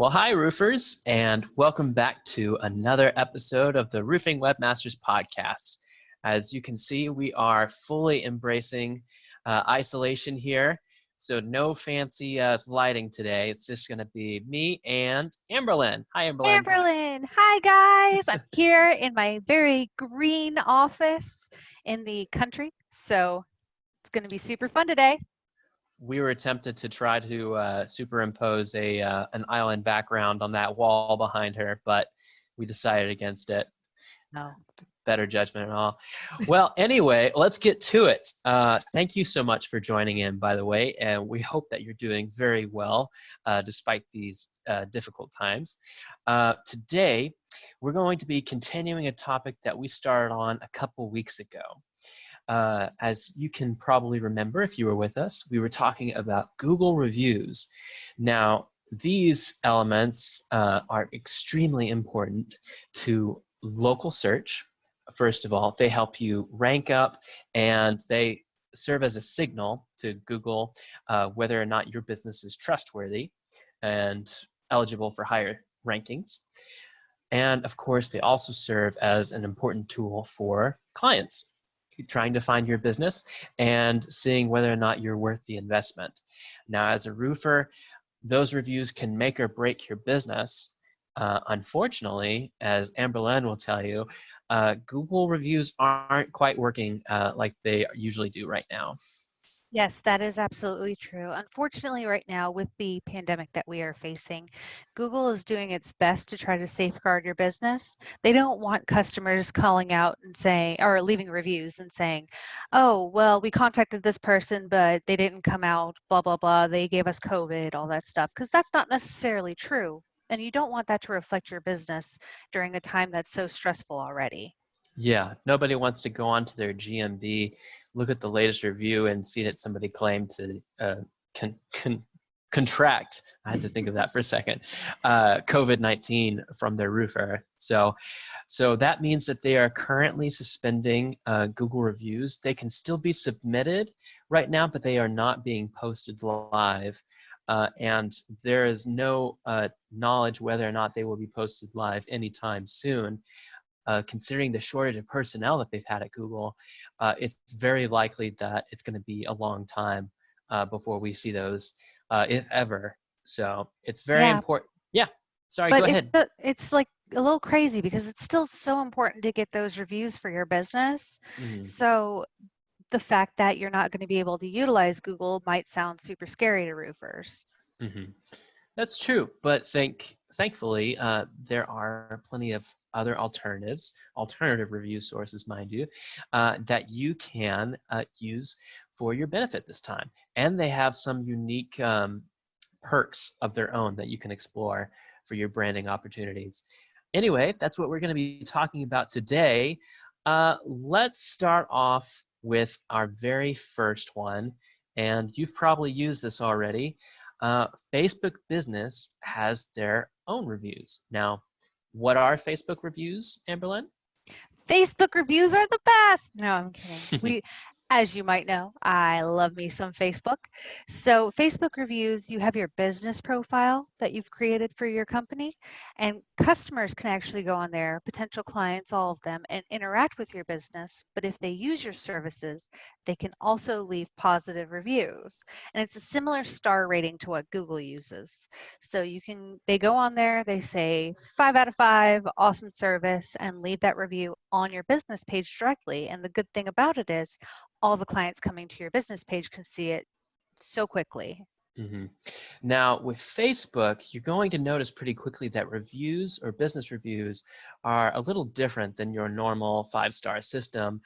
Well, hi, roofers, and welcome back to another episode of the Roofing Webmasters podcast. As you can see, we are fully embracing isolation here, so no fancy lighting today. It's just going to be me and Amberlyn. Hi, Amberlyn. Amberlyn, hi guys. I'm here in my very green office in the country, so it's going to be super fun today. We were tempted to try to superimpose an island background on that wall behind her, but we decided against it. No. Better judgment and all. Well, anyway, let's get to it. Thank you so much for joining in, by the way, and we hope that you're doing very well despite these difficult times. Today, we're going to be continuing a topic that we started on a couple weeks ago. As you can probably remember if you were with us, we were talking about Google reviews. Now, these elements are extremely important to local search. First of all, they help you rank up and they serve as a signal to Google whether or not your business is trustworthy and eligible for higher rankings. And of course, they also serve as an important tool for clients trying to find your business and seeing whether or not you're worth the investment. Now, as a roofer, those reviews can make or break your business. Unfortunately, as Amberlyn will tell you, Google reviews aren't quite working like they usually do right now. Yes, that is absolutely true. Unfortunately, right now, with the pandemic that we are facing, Google is doing its best to try to safeguard your business. They don't want customers calling out and saying, or leaving reviews and saying, oh, well, we contacted this person, but they didn't come out, blah, blah, blah. They gave us COVID, all that stuff, because that's not necessarily true. And you don't want that to reflect your business during a time that's so stressful already. Yeah, nobody wants to go onto their GMB, look at the latest review, and see that somebody claimed to contract. I had to think of that for a second. COVID-19 from their roofer. So that means that they are currently suspending Google reviews. They can still be submitted right now, but they are not being posted live. And there is no knowledge whether or not they will be posted live anytime soon. Considering the shortage of personnel that they've had at Google, it's very likely that it's going to be a long time before we see those, if ever. So it's very Yeah, important. Yeah, sorry, go but ahead. it's like a little crazy because it's still so important to get those reviews for your business. Mhm. So the fact that you're not going to be able to utilize Google might sound super scary to roofers. Mhm. That's true, but thankfully, there are plenty of other alternative review sources, mind you, that you can use for your benefit this time. And they have some unique perks of their own that you can explore for your branding opportunities. Anyway, that's what we're going to be talking about today. Let's start off with our very first one, and you've probably used this already. Facebook Business has their own reviews. Now, what are Facebook reviews, Amberlyn? Facebook reviews are the best. No, I'm kidding. As you might know, I love me some Facebook. So, Facebook reviews, you have your business profile that you've created for your company, and customers can actually go on there, potential clients, all of them, and interact with your business. But if they use your services, they can also leave positive reviews. And it's a similar star rating to what Google uses. So they go on there, they say 5 out of 5, awesome service, and leave that review on your business page directly. And the good thing about it is all the clients coming to your business page can see it so quickly. hmm Now, with Facebook, you're going to notice pretty quickly that reviews or business reviews are a little different than your normal five-star system.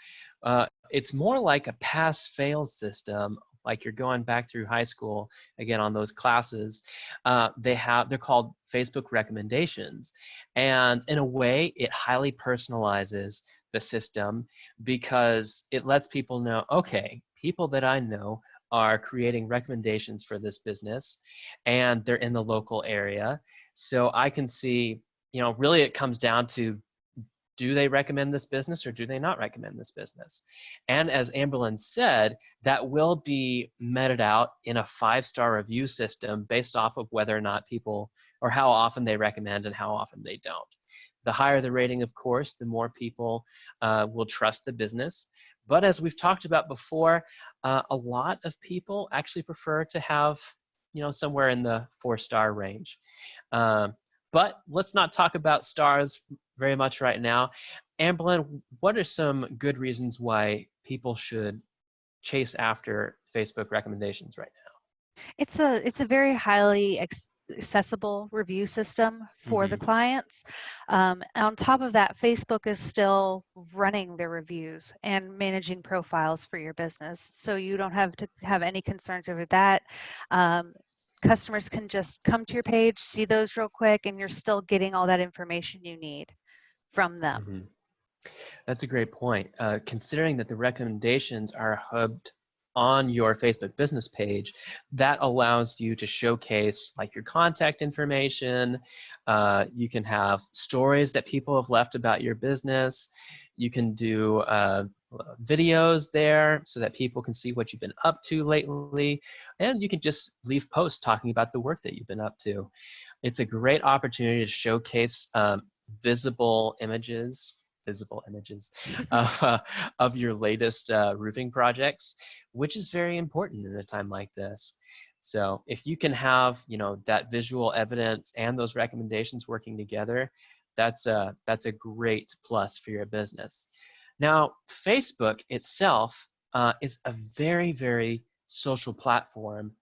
It's more like a pass-fail system, like you're going back through high school again on those classes. They're called Facebook recommendations, and in a way, it highly personalizes the system because it lets people know, okay, people that I know are creating recommendations for this business and they're in the local area. So I can see, really it comes down to do they recommend this business or do they not recommend this business? And as Amberlynn said, that will be meted out in a 5-star review system based off of whether or not people, or how often they recommend and how often they don't. The higher the rating, of course, the more people will trust the business. But as we've talked about before, a lot of people actually prefer to have, somewhere in the 4-star range. But let's not talk about stars very much right now. Amberlynn, what are some good reasons why people should chase after Facebook recommendations right It's a very highly accessible review system now? for the clients. On top of that, Facebook is still running their reviews and managing profiles for your business, so you don't have to have any concerns over that. Um, Customers can just come to your page, see those real quick, and you're still getting all that information you need from them. Mm-hmm. That's a great point. Considering that the recommendations are hubbed on your Facebook business page, that allows you to showcase like your contact information. You can have stories that people have left about your business. You can do videos there so that people can see what you've been up to lately. And you can just leave posts talking about the work that you've been up to. It's a great opportunity to showcase visible images of your latest roofing projects, which is very important in a time like this. So if you can have, that visual evidence and those recommendations working together, that's a great plus for your business. Now, Facebook itself is a very, very social platform,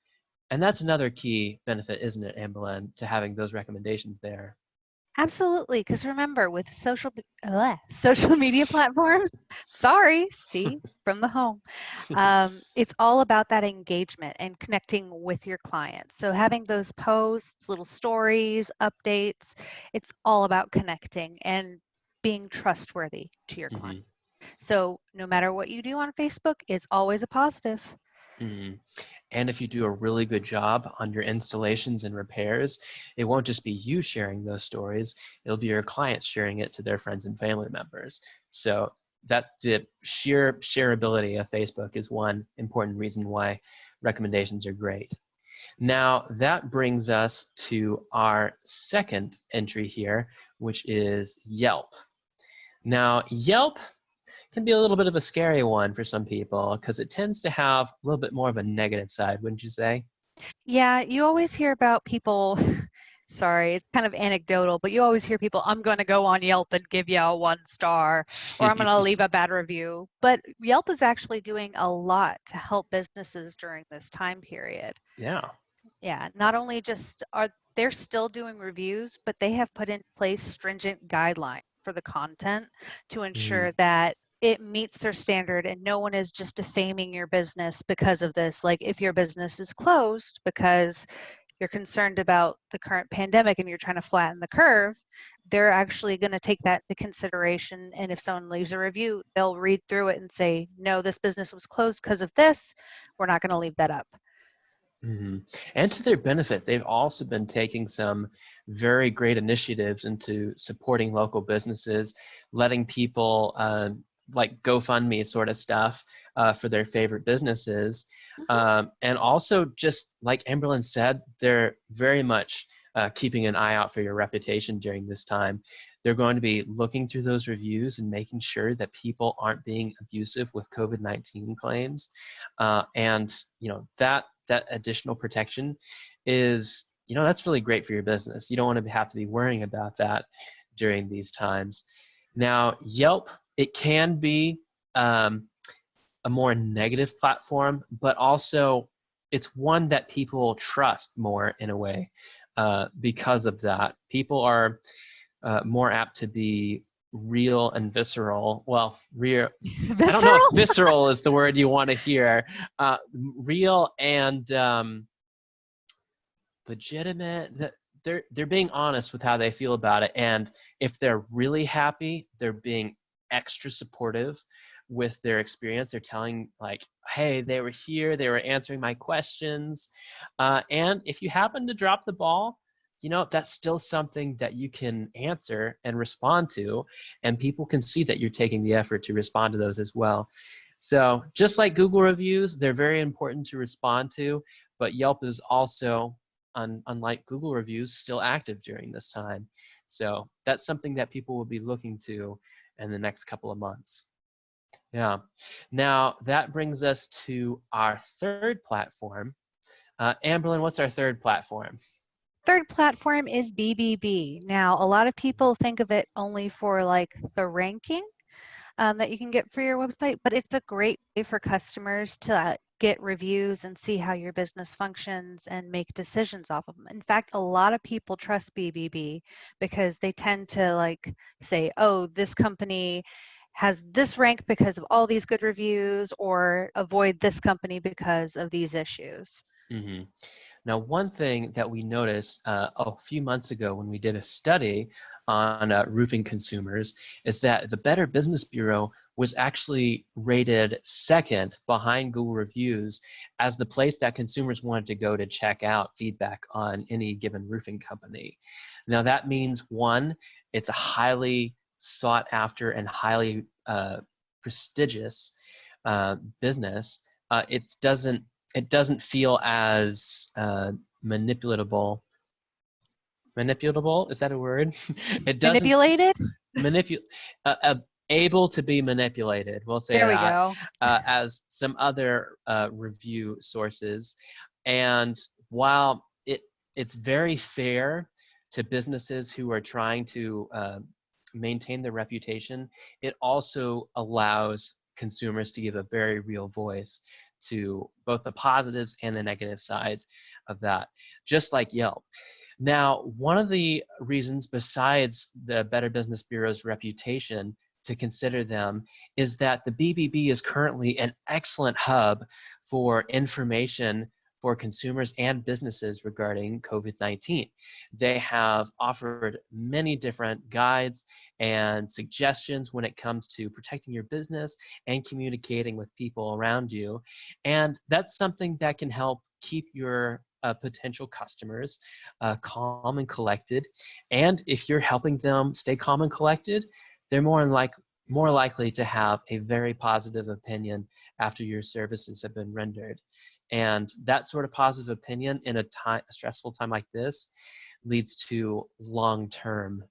and that's another key benefit, isn't it, Amberlynn, to having those recommendations there? Absolutely, because remember, with social media platforms, sorry, see, from the home, it's all about that engagement and connecting with your clients. So having those posts, little stories, updates, it's all about connecting and being trustworthy to your client. Hmm. So no matter what you do on Facebook, it's always a positive. Hmm. And if you do a really good job on your installations and repairs, it won't just be you sharing those stories, it'll be your clients sharing it to their friends and family members. So that the sheer shareability of Facebook is one important reason why recommendations are great. Now that brings us to our second entry here, which is Yelp. Now Yelp can be a little bit of a scary one for some people because it tends to have a little bit more of a negative side, wouldn't you say? Yeah, you always hear about people, sorry, it's kind of anecdotal, but you always hear people, I'm going to go on Yelp and give you a 1 star, or I'm going to leave a bad review. But Yelp is actually doing a lot to help businesses during this time period. Yeah. Yeah, not only just are they're still doing reviews, but they have put in place stringent guidelines for the content to Mm-hmm. ensure that it meets their standard and no one is just defaming your business because of this. Like if your business is closed because you're concerned about the current pandemic and you're trying to flatten the curve, they're actually going to take that into consideration. And if someone leaves a review, they'll read through it and say, no, this business was closed because of this. We're not going to leave that up. Mm-hmm. And to their benefit, they've also been taking some very great initiatives into supporting local businesses, letting people like GoFundMe sort of stuff for their favorite businesses. And also, just like Amberlynn said, they're very much keeping an eye out for your reputation during this time. They're going to be looking through those reviews and making sure that people aren't being abusive with COVID-19 claims. And that additional protection is, that's really great for your business. You don't want to have to be worrying about that during these times. Now, Yelp, it can be a more negative platform, but also it's one that people trust more in a way because of that. People are more apt to be real and visceral. Well, real. I don't know if Visceral? visceral is the word you want to hear. Real and legitimate. They're being honest with how they feel about it, and if they're really happy, they're being extra supportive with their experience. They're telling like, hey, they were here, they were answering my questions, and if you happen to drop the ball, that's still something that you can answer and respond to, and people can see that you're taking the effort to respond to those as well. So just like Google reviews, they're very important to respond to, but Yelp is also, unlike Google reviews, still active during this time. So that's something that people will be looking to in the next couple of months. Yeah. Now that brings us to our third platform. Amberlyn, what's our third platform? Third platform is BBB. Now, a lot of people think of it only for like the ranking that you can get for your website, but it's a great way for customers to get reviews and see how your business functions and make decisions off of them. In fact, a lot of people trust BBB because they tend to like say, oh, this company has this rank because of all these good reviews, or avoid this company because of these issues. Mm-hmm. Now, one thing that we noticed a few months ago when we did a study on roofing consumers is that the Better Business Bureau was actually rated second behind Google reviews as the place that consumers wanted to go to check out feedback on any given roofing company. Now, that means, one, it's a highly sought after and highly prestigious business. It doesn't feel as manipulatable. Manipulatable, is that a word? It doesn't Manipulated? uh, uh, able to be manipulated. We'll say There we that go. as some other review sources. And while it's very fair to businesses who are trying to maintain their reputation, it also allows consumers to give a very real voice to both the positives and the negative sides of that, just like Yelp. Now, one of the reasons besides the Better Business Bureau's reputation to consider them is that the BBB is currently an excellent hub for information for consumers and businesses regarding COVID-19. They have offered many different guides and suggestions when it comes to protecting your business and communicating with people around you. And that's something that can help keep your potential customers calm and collected. And if you're helping them stay calm and collected, they're more likely to have a very positive opinion after your services have been rendered. And that sort of positive opinion in a stressful time like this leads to long-term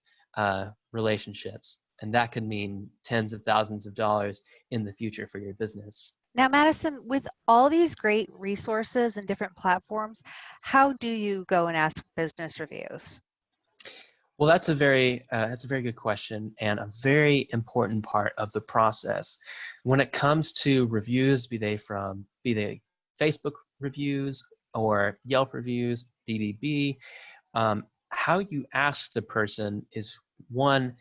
relationships. And that could mean tens of thousands of dollars in the future for your business. Now, Madison, with all these great resources and different platforms, how do you go and ask business reviews? Well, that's a very good question and a very important part of the process. When it comes to reviews, be they Facebook reviews or Yelp reviews, BBB, how you ask the person is, one,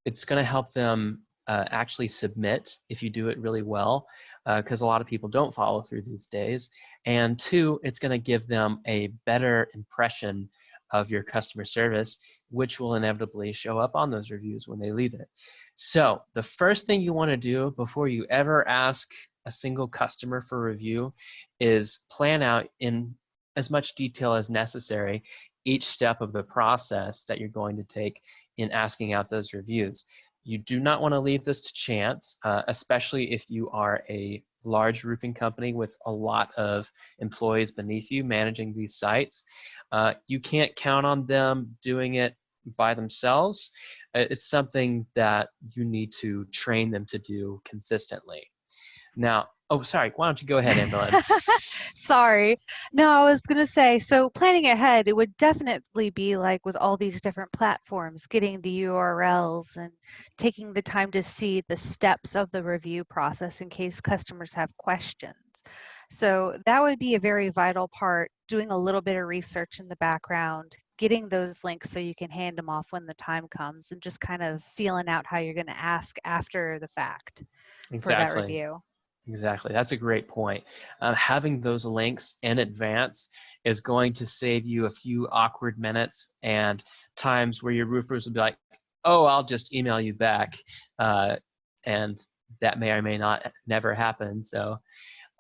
it's going to help them actually submit if you do it really well, because a lot of people don't follow through these days. And two, it's going to give them a better impression of your customer service, which will inevitably show up on those reviews when they leave it. So the first thing you want to do before you ever ask a single customer for a review is plan out in as much detail as necessary each step of the process that you're going to take in asking out those reviews. You do not want to leave this to chance, especially if you are a large roofing company with a lot of employees beneath you managing these sites. You can't count on them doing it by themselves. It's something that you need to train them to do consistently. Now, oh, sorry, why don't you go ahead, Amberlyn? Sorry. No, I was going to say, so planning ahead, it would definitely be like with all these different platforms, getting the URLs and taking the time to see the steps of the review process in case customers have questions. So that would be a very vital part, doing a little bit of research in the background, getting those links so you can hand them off when the time comes, and just kind of feeling out how you're going to ask after the fact for that Exactly. review. Exactly. That's a great point. Having those links in advance is going to save you a few awkward minutes and times where your roofers will be like, oh, I'll just email you back. And that may or may not never happen. So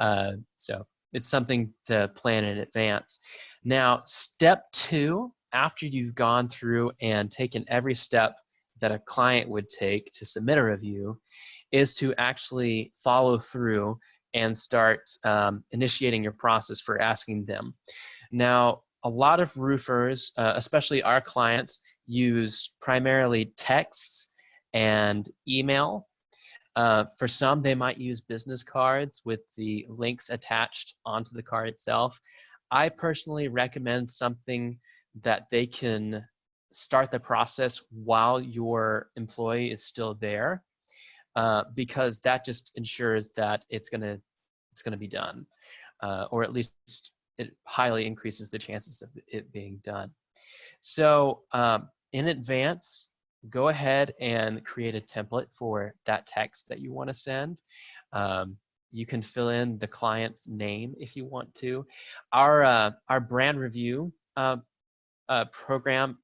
it's something to plan in advance. Now, step two after you've gone through and taken every step that a client would take to submit a review, is to actually follow through and start initiating your process for asking them. Now, a lot of roofers, especially our clients, use primarily texts and email. For some, they might use business cards with the links attached onto the card itself. I personally recommend something that they can start the process while your employee is still there, because that just ensures that it's gonna be done, or at least it highly increases the chances of it being done. So in advance, go ahead and create a template for that text that you want to send. You can fill in the client's name if you want to. Our brand review program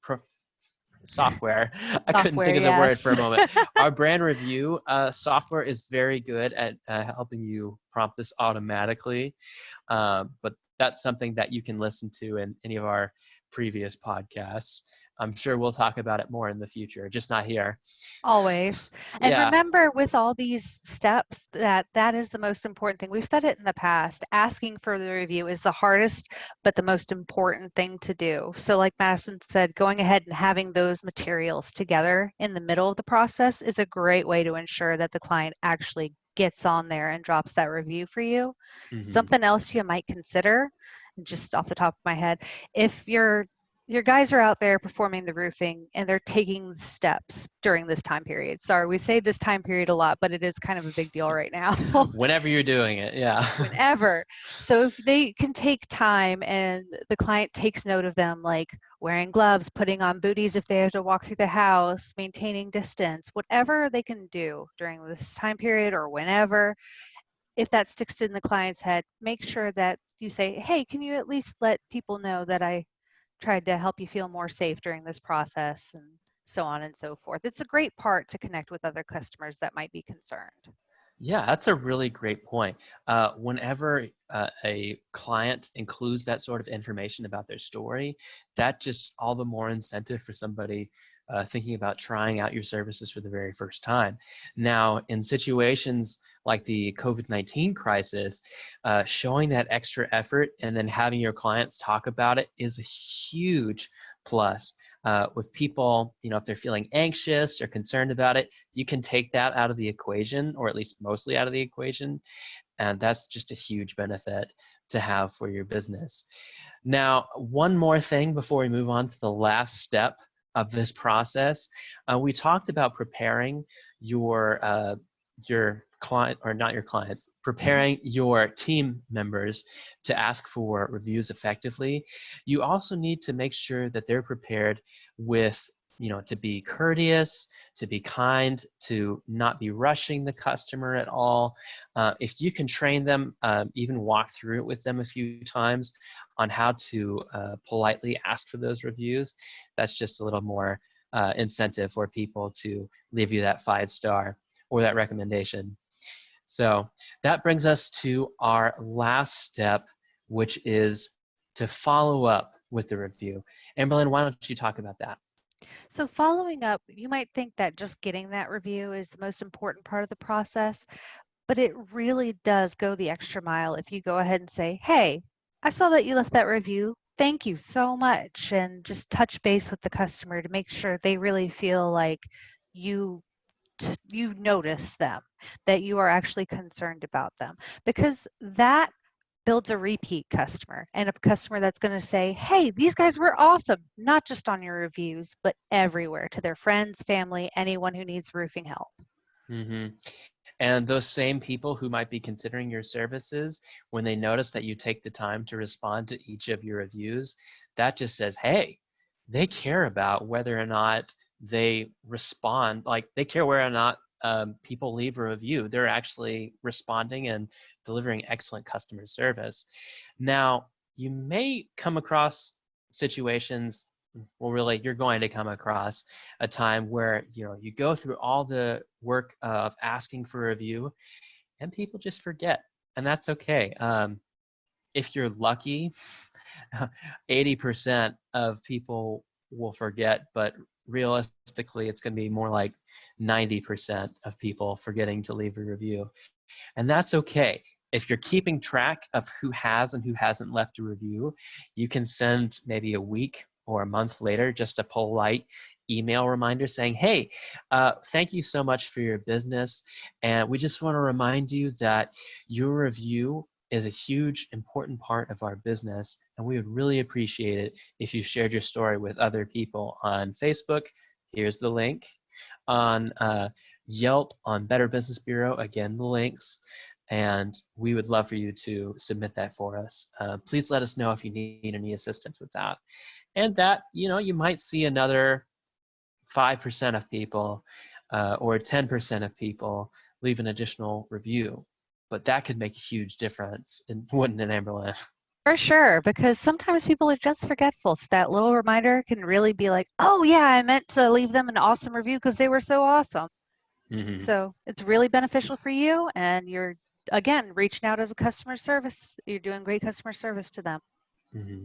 software. I couldn't Software, think of the word yes. for a moment. Our brand review software is very good at helping you prompt this automatically. But that's something that you can listen to in any of our previous podcasts. I'm sure we'll talk about it more in the future, just not here. Always. And Yeah. remember with all these steps that is the most important thing. We've said it in the past. Asking for the review is the hardest, but the most important thing to do. So like Madison said, going ahead and having those materials together in the middle of the process is a great way to ensure that the client actually gets on there and drops that review for you. Hmm. Something else you might consider, just off the top of my head, if your guys are out there performing the roofing and they're taking steps during this time period. Sorry, we say this time period a lot, but it is kind of a big deal right now. Whenever you're doing it, yeah. Whenever. So if they can take time and the client takes note of them, like wearing gloves, putting on booties if they have to walk through the house, maintaining distance, whatever they can do during this time period or whenever, if that sticks in the client's head, make sure that you say, hey, can you at least let people know that I tried to help you feel more safe during this process, and so on and so forth. It's a great part to connect with other customers that might be concerned. Yeah, that's a really great point. Whenever a client includes that sort of information about their story, that just all the more incentive for somebody thinking about trying out your services for the very first time. Now, in situations like the COVID-19 crisis, showing that extra effort and then having your clients talk about it is a huge plus. With people, if they're feeling anxious or concerned about it, you can take that out of the equation, or at least mostly out of the equation, and that's just a huge benefit to have for your business. Now, one more thing before we move on to the last step of this process. We talked about preparing your client, or not your clients, preparing your team members to ask for reviews effectively. You also need to make sure that they're prepared with, to be courteous, to be kind, to not be rushing the customer at all. If you can train them, even walk through it with them a few times on how to politely ask for those reviews, that's just a little more incentive for people to leave you that 5-star or that recommendation. So that brings us to our last step, which is to follow up with the review. Amberlyn, why don't you talk about that? So following up, you might think that just getting that review is the most important part of the process, but it really does go the extra mile if you go ahead and say, hey, I saw that you left that review. Thank you so much. And just touch base with the customer to make sure they really feel like you you notice them, that you are actually concerned about them, because that builds a repeat customer and a customer that's going to say, hey, these guys were awesome, not just on your reviews, but everywhere to their friends, family, anyone who needs roofing help. Hmm. And those same people who might be considering your services, when they notice that you take the time to respond to each of your reviews, that just says, hey, they care about whether or not they respond. Like, they care whether or not people leave a review. They're actually responding and delivering excellent customer service. Now, you may come across situations, well, really, you're going to come across a time where you go through all the work of asking for a review and people just forget, and that's okay. if you're lucky, 80% of people will forget, but realistically, it's going to be more like 90% of people forgetting to leave a review. And that's okay. If you're keeping track of who has and who hasn't left a review, you can send maybe a week or a month later just a polite email reminder saying, hey, thank you so much for your business. And we just want to remind you that your review is a huge, important part of our business. And we would really appreciate it if you shared your story with other people on Facebook. Here's the link. On Yelp, on Better Business Bureau, again, the links. And we would love for you to submit that for us. Please let us know if you need any assistance with that. And that, you might see another 5% of people or 10% of people leave an additional review. But that could make a huge difference, wouldn't it, Amberlynn? For sure, because sometimes people are just forgetful. So that little reminder can really be like, oh yeah, I meant to leave them an awesome review because they were so awesome. Mm-hmm. So it's really beneficial for you, and you're, again, reaching out as a customer service. You're doing great customer service to them. Mm-hmm.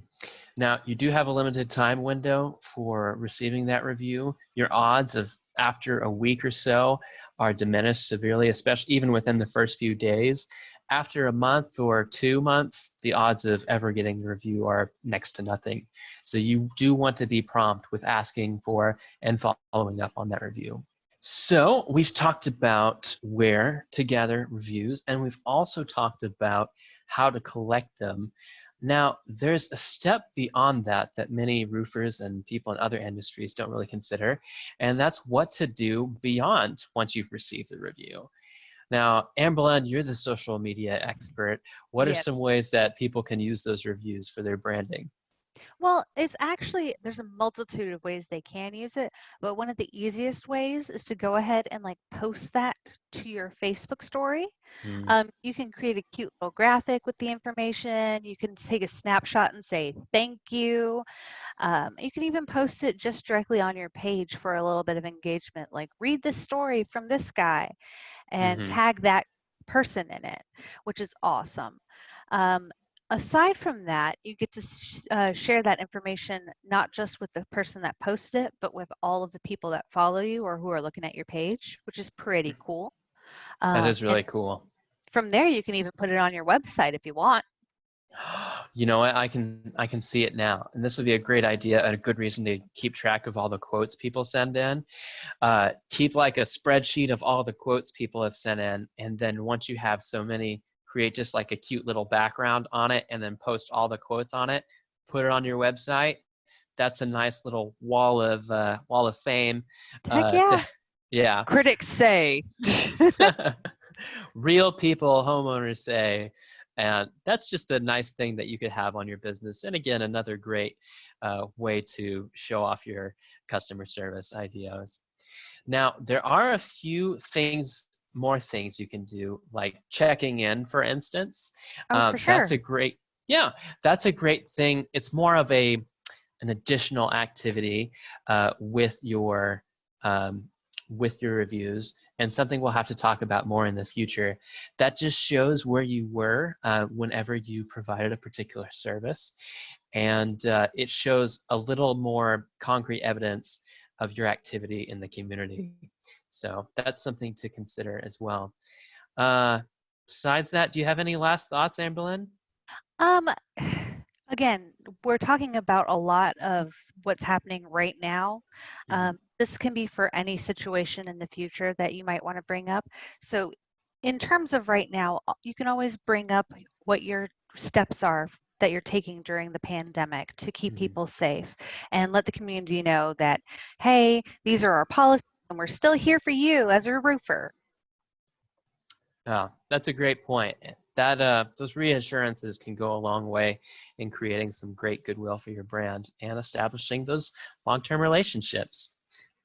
Now, you do have a limited time window for receiving that review. Your odds of after a week or so are diminished severely, especially even within the first few days. After a month or 2 months, the odds of ever getting the review are next to nothing. So you do want to be prompt with asking for and following up on that review. So we've talked about where to gather reviews, and we've also talked about how to collect them. Now, there's a step beyond that that many roofers and people in other industries don't really consider, and that's what to do beyond once you've received the review. Now, Amberlynn, you're the social media expert. What are Yeah. some ways that people can use those reviews for their branding? Well, it's actually, there's a multitude of ways they can use it, but one of the easiest ways is to go ahead and like post that to your Facebook story. Mm, You can create a cute little graphic with the information. You can take a snapshot and say thank you. You can even post it just directly on your page for a little bit of engagement, like read this story from this guy and mm-hmm, tag that person in it, which is awesome. Um, Aside from that, you get to share that information not just with the person that posted it, but with all of the people that follow you or who are looking at your page, which is pretty cool. that is And really cool. from there, you can even put it on your website if you want. You know what? I can see it now, and this would be a great idea and a good reason to keep track of all the quotes people send in. Keep like a spreadsheet of all the quotes people have sent in, and then once you have so many, create just like a cute little background on it, and then post all the quotes on it. Put it on your website. That's a nice little wall of fame. Heck yeah. Yeah. Critics say. Real people, homeowners say, and that's just a nice thing that you could have on your business. And again, another great way to show off your customer service ideas. Now, there are a few more things you can do, like checking in, for instance. Oh, for That's sure. a great, yeah, that's a great thing. It's more of an additional activity um, with your reviews, and something we'll have to talk about more in the future. That just shows where you were whenever you provided a particular service, and it shows a little more concrete evidence of your activity in the community. So that's something to consider as well. Uh, Besides that, do you have any last thoughts, Amberlynn? Um, Again, we're talking about a lot of what's happening right now. Mm-hmm. This can be for any situation in the future that you might want to bring up. So, in terms of right now, you can always bring up what your steps are that you're taking during the pandemic to keep Mm-hmm. people safe and let the community know that, hey, these are our policies and we're still here for you as a roofer. Oh, that's a great point. Those reassurances can go a long way in creating some great goodwill for your brand and establishing those long-term relationships.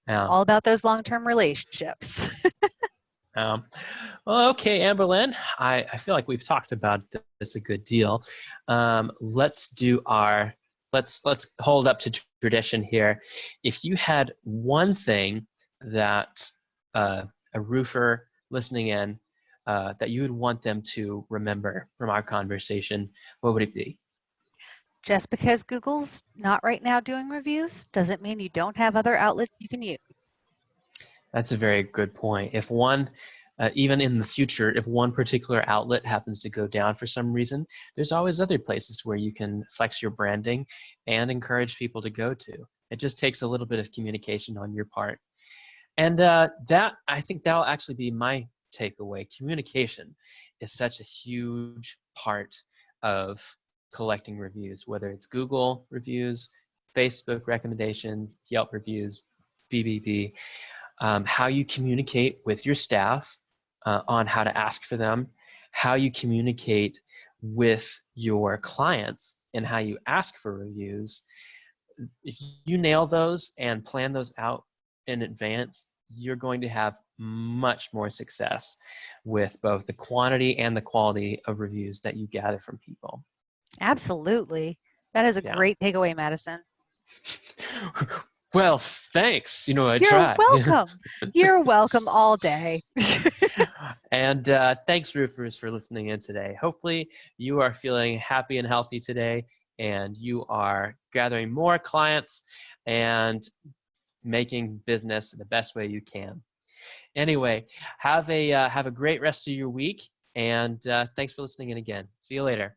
Yeah. All about those long-term relationships. Um, well, okay, Amberlynn, I feel like we've talked about this a good deal. Let's hold up to tradition here. If you had one thing that a roofer listening in that you would want them to remember from our conversation, what would it be? Just because Google's not right now doing reviews doesn't mean you don't have other outlets you can use. That's a very good point. If one, even in the future, if one particular outlet happens to go down for some reason, there's always other places where you can flex your branding and encourage people to go to. It just takes a little bit of communication on your part. And I think that'll actually be my takeaway. Communication is such a huge part of collecting reviews, whether it's Google reviews, Facebook recommendations, Yelp reviews, BBB. How you communicate with your staff on how to ask for them, how you communicate with your clients and how you ask for reviews. If you nail those and plan those out in advance, you're going to have much more success with both the quantity and the quality of reviews that you gather from people. Absolutely. That is a Yeah. great takeaway, Madison. Well, thanks. I You're try. welcome. You're welcome all day. And thanks, roofers, for listening in today. Hopefully, you are feeling happy and healthy today, and you are gathering more clients and making business the best way you can. Anyway, have a great rest of your week, and thanks for listening in again. See you later.